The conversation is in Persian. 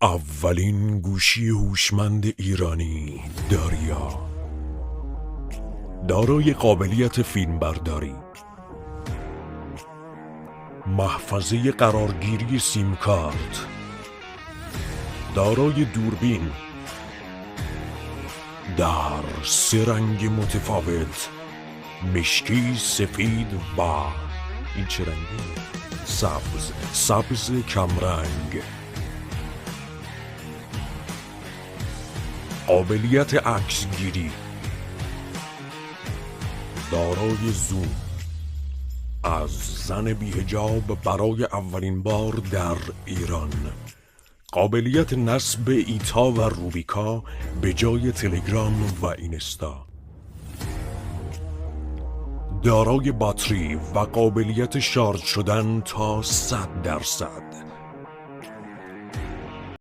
اولین گوشی هوشمند ایرانی داریا، دارای قابلیت فیلمبرداری، محفظه قرارگیری سیم کارت، دارای دوربین در 3 رنگ متفاوت، مشکی، سفید و این چه رنگی؟ سبز کمرنگ. قابلیت عکسگیری، دارای زوم، از زن بی‌حجاب برای اولین بار در ایران، قابلیت نصب ایتا و روبیکا به جای تلگرام و اینستا، دارای باتری و قابلیت شارژ شدن تا 100%.